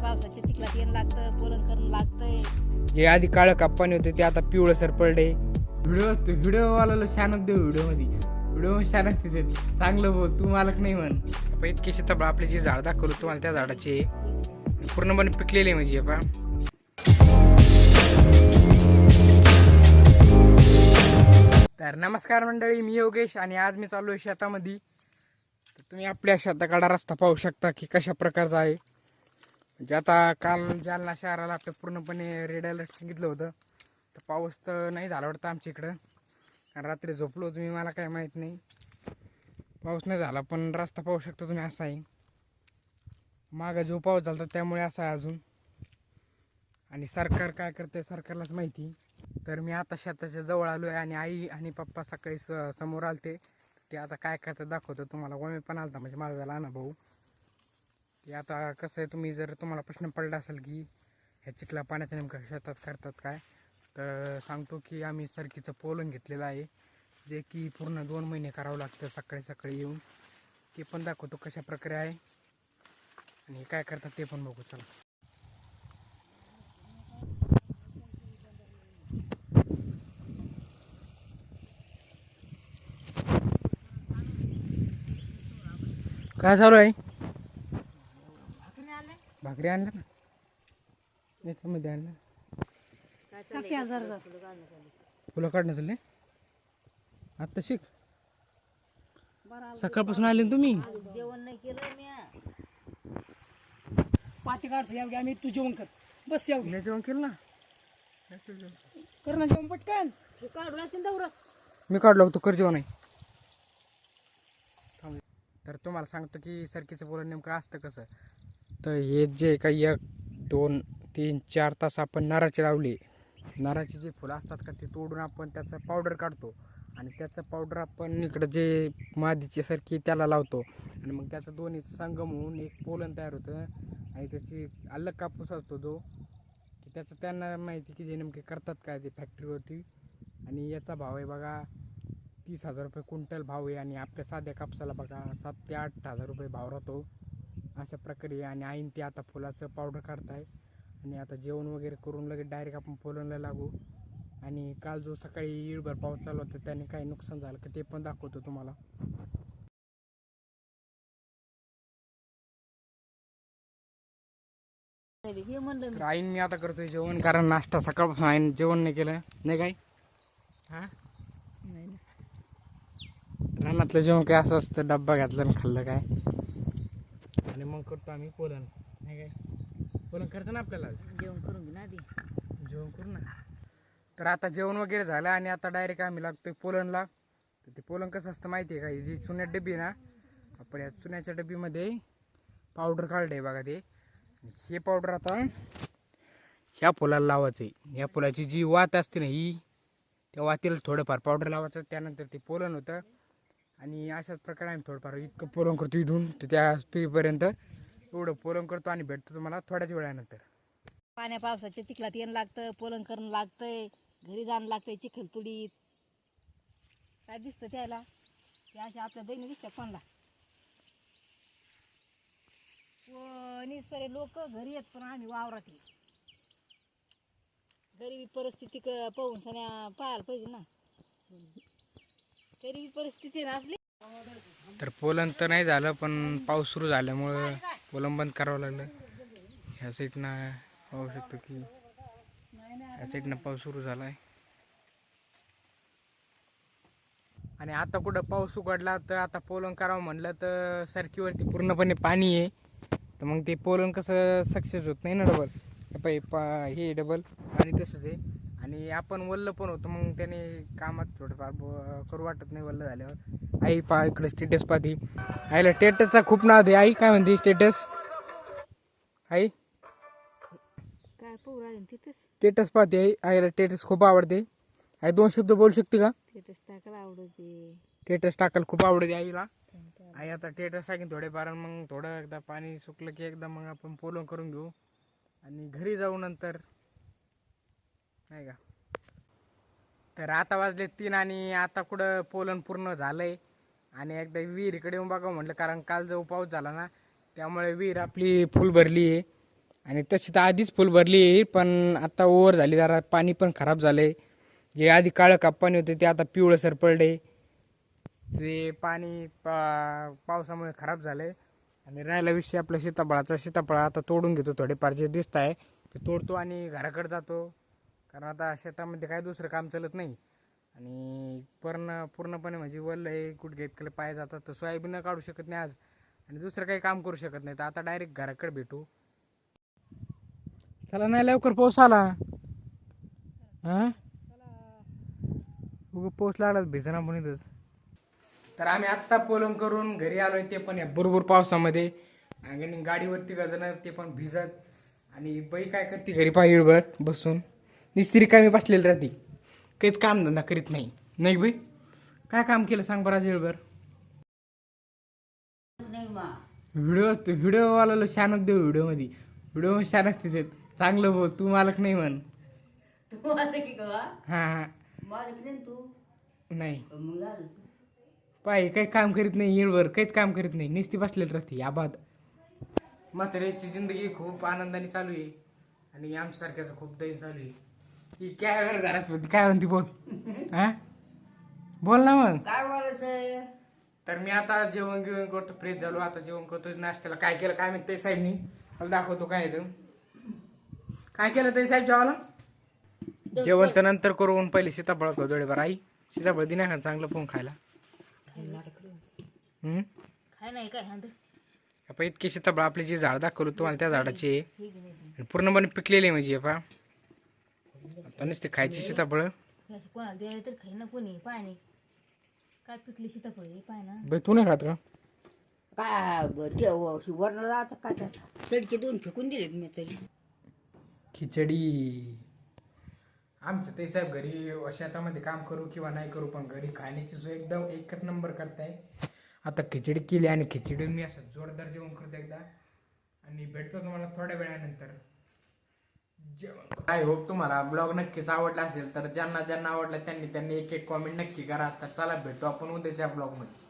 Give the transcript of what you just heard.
पावसाच्या चिखलात येणं लागतं, पोलन करणं लागतंय. जे आधी काळं कापाने होते ते आता पिवळं सर पडले. व्हिडिओवाला शानच देऊ व्हिडिओ शान असते ते चांगलं बोल, तू मालक नाही म्हण. इतके शेताबळ आपले जे झाड दाखवलं तुम्हाला त्या झाडाचे पूर्णपणे पिकलेले म्हणजे पा. तर नमस्कार मंडळी, मी योगेश आणि आज मी चालू आहे शेतामध्ये. तर तुम्ही आपल्या शेताकडा रस्ता पाहू शकता की कशा प्रकारचा आहे. म्हणजे आता काल जालना शहराला आपलं पूर्णपणे रेड अलर्ट सांगितलं होतं, तर पाऊस तर नाही झाला वाटतं आमच्या इकडं. कारण रात्री झोपलो तुम्ही, मला काय माहीत नाही, पाऊस नाही झाला. पण रस्ता पाहू शकता तुम्ही असा आहे. मागं जो पाऊस झाला त्यामुळे असा आहे अजून. आणि सरकार काय करते सरकारलाच माहिती. तर मी आता शेताच्या जवळ आलो आहे आणि आई आणि पप्पा सकाळी समोर आलते. ते आता काय करतात दाखवतो तुम्हाला. गोमे पण आलता म्हणजे माझा झाला ना भाऊ. ते आता कसं आहे, तुम्ही जर तुम्हाला प्रश्न पडला असेल की ह्या चिखला पाण्याचं नेमकं शेतात करतात काय, तर सांगतो की आम्ही सरकीचं पोलन घेतलेलं आहे, जे की पूर्ण 2 महिने करावं लागतं सकाळी सकाळी येऊन. ते पण दाखवतो कशा प्रकारे आहे आणि काय करतात ते पण बघू. चला. काय चालू आहे? भाकरी आणलं ना याच्यामध्ये आणलं. फुलं काढणं चालले आत्ता शिक. सकाळपासून आले ना तुम्ही. जेवण नाही केलं मी. पाती काढतो यावं आम्ही, तू जेवण कर बस. यावं मी जेवण केलं ना. कर ना जेवण पटकन. हे काढू लागतील दौरा. मी काढलो होतो कर जेवण आहे. तर तुम्हाला सांगतो की सरकीचं पोलन नेमकं असतं कसं. तर हे जे काही 1 2 3 4 तास आपण नारळाचे लावले, नारळाचे जे फुलं असतात का ते तोडून आपण त्याचं पावडर काढतो आणि त्याचं पावडर आपण इकडं जे मादीची सरकी त्याला लावतो आणि मग त्याचं दोन्ही संगम होऊन एक पोलन तयार होतं. आणि त्याची अलग कापूस असतो जो की त्याचं त्यांना माहिती की जे नेमके करतात काय ते फॅक्टरीवरती. आणि याचा भाव आहे बघा 30,000 रुपये क्विंटल भाव आहे. आणि आपल्या साध्या कापसाला बघा 7 ते 8,000 रुपये भाव राहतो अशा प्रकारे. आणि आईन ते आता फुलाचं पावडर काढताय आणि आता जेवण वगैरे करून लगेच डायरेक्ट आपण पोलनला लागू. आणि काल जो सकाळी ईळभर पाऊस चालू होता त्याने काही नुकसान झालं का ते पण दाखवतो तुम्हाला. हे म्हणलं तर आईन मी आता करतोय जेवण, कारण नाश्ता सकाळपासून आईन जेवण नाही केलं नाही काय. हां नाही ना. रानातलं जेवण काय असं असतं, डब्बा घातलं आणि खाल्लं काय. आणि मग करतो आम्ही पोलन नाही काय. पोलन करतो ना आपल्याला जेवण करून घे ना आधी. जेवण करू ना. तर आता जेवण वगैरे झालं आणि आता डायरेक्ट आम्ही लागतोय पोलनला. तर ते पोलन कसं असतं माहिती आहे का, ही जी चुन्यात डबी ना, आपण या चुन्याच्या डबीमध्ये पावडर काढलं आहे बघा. ते हे पावडर आता ह्या फुलाला लावायचं आहे. ह्या फुलाची जी वात असते ना ही, त्या वातीला थोडंफार पावडर लावायचं, त्यानंतर ते पोलन होतं. आणि अशाच प्रकारे आम्ही थोडंफार इतकं पोलन करतो इथून तर त्या तुईपर्यंत एवढं पोलन करतो आणि भेटतो तुम्हाला थोड्याच वेळानंतर. पाण्या पावसाच्या चिखलात येणं लागतं, पोलन करणं लागतंय, घरी जाणं लागतंय चिखल तुडीत. काय दिसतं त्याला, ते अशा आपल्या बहिणी दिसतात कोणला. कोणी सरे लोक घरी येत पण आम्ही वावरात आहे. गरीबी परिस्थिती पाहून सगळ्या पाहायला पाहिजे ना. गरीबी परिस्थिती ना आपली. तर पोलन तर नाही झालं, पण पाऊस सुरू झाल्यामुळं पोलन बंद करावं लागलं. ह्या साईडनं पाहू शकतो की ह्या साईडनं पाऊस सुरू झाला आहे. आणि आता कुठं पाऊस उघडला तर आता पोलन करावं म्हणलं तर सरकीवरती पूर्णपणे पाणी आहे. तर मग ते पोलन कसं सक्सेस होत नाही ना डबल. हे डबल आणि तसंच आहे. आणि आपण वल्ल पण होतो, मग त्याने कामात थोडंफार करू वाटत नाही वल्ल झाल्यावर. आई पा इकडे स्टेटस पाहती. आईला स्टेटसचा खूप नाद आहे. आई काय म्हणते स्टेटस? आई काय पोर आले तिथेच स्टेटस पाहते आई. आईला स्टेटस खूप आवडते. आई 2 शब्द बोलू शकते का? स्टेटस टाकायला आवडते. स्टेटस टाकायला खूप आवडते आईला. आई आता स्टेटस टाकेन थोडेफार, मग थोडं एकदा पाणी सुकलं की एकदा मग आपण पोलन करून घेऊ आणि घरी जाऊ नंतर नाही का. तर आता वाजले 3 आणि आता कुठं पोलन पूर्ण झालंय. आणि एकदा विहिरीकडे येऊन बघावं म्हटलं, कारण काल जो पाऊस झाला ना त्यामुळे विहीर आपली फुल भरली आहे. आणि तशी तर आधीच फुल भरली, पण आता ओव्हर झाली जरा, पाणी पण खराब झालंय. जे आधी काळं काप पाणी होते ते आता पिवळसर पडले. ते पाणी पावसामुळे खराब झालंय. आणि राहिला विषय आपल्या सीताफळ आता तोडून घेतो, थोडेफार जे दिसत आहे ते तोडतो आणि घराकडे जातो. कारण आता शेतामध्ये काय दुसरं काम चालत नाही. आणि पूर्णपणे म्हणजे वल्ल गुडघे इतकले पाय जातात, तर सोयाबीन काढू शकत नाही आज आणि दुसरं काही काम करू शकत नाही. तर आता डायरेक्ट घराकडे भेटू. चला, नाही लवकर पाऊस आला. हां, उगं पाऊस लागला भिजना म्हणतच. तर आम्ही आत्ता पोलंग करून घरी आलोय, ते पण या भरपूर पावसामध्ये. आणि गाडीवरती गजणं ते पण भिजत. आणि बाई काय करते घरी पाहिजे बसून निस्त्री कामी बसलेली राहते, काहीच काम धंदा करीत नाही. नाही बाई, काय काम केलं सांग बरं आज वेळभर? व्हिडिओवाला शानच देऊ व्हिडिओमध्ये. व्हिडिओ शान असते ते चांगलं बोल, तू मालक नाही म्हण. हा हा, नाही पाय काही काम करीत नाही येळभर, काहीच काम करीत नाही, नुसती बसलेली राहते आबाद. म्हाताऱ्याची जिंदगी खूप आनंदाने चालू आहे आणि आमच्यासारख्याचं खूप दैन चालू आहे. ही काय बरं घराच काय म्हणते बोल. हा, बोल ना मग. काय बोलायचं? तर मी आता जेवण करतो, फ्रेश झालो, आता जेवण करतो. नाश्त्याला काय केलं काय माहिती साहेबनी, मला दाखवतो काय काय केलं ते साहेब जेवायला. जेवण तर नंतर करून पहिले सीताफळ थोडेफार. आई सीताफळ दिना का चांगलं पोहून खायला. काय नाही काय आपण इतके सीताफळ आपले जे झाड दाखवलं तुम्हाला त्या झाडाचे पूर्णपणे पिकलेले म्हणजे आता नुसते खायचे सीताफळ. कोणाला द्यायला तर खाई ना कोणी पाय नाही काय पिकली सीताफळ हे पाय ना. बाई तू नाही खात का? काय वरणाला काय सडके 2 फेकून दिलेत मी तरी. खिचडी. आमचं ते साहेब घरी शेतामध्ये काम करू किंवा नाही करू, पण घरी खाण्याची सोय एकदम एकच नंबर करताय. आता खिचडी केली आणि खिचडी मी असं जोरदार जेवण करतो एकदा आणि भेटतो तुम्हाला थोड्या वेळानंतर जेवण. आय होप तुम्हाला ब्लॉग नक्कीच आवडला असेल. तर ज्यांना आवडला त्यांनी एक कॉमेंट नक्की करा. तर चला भेटू आपण उद्याच्या ब्लॉगमध्ये.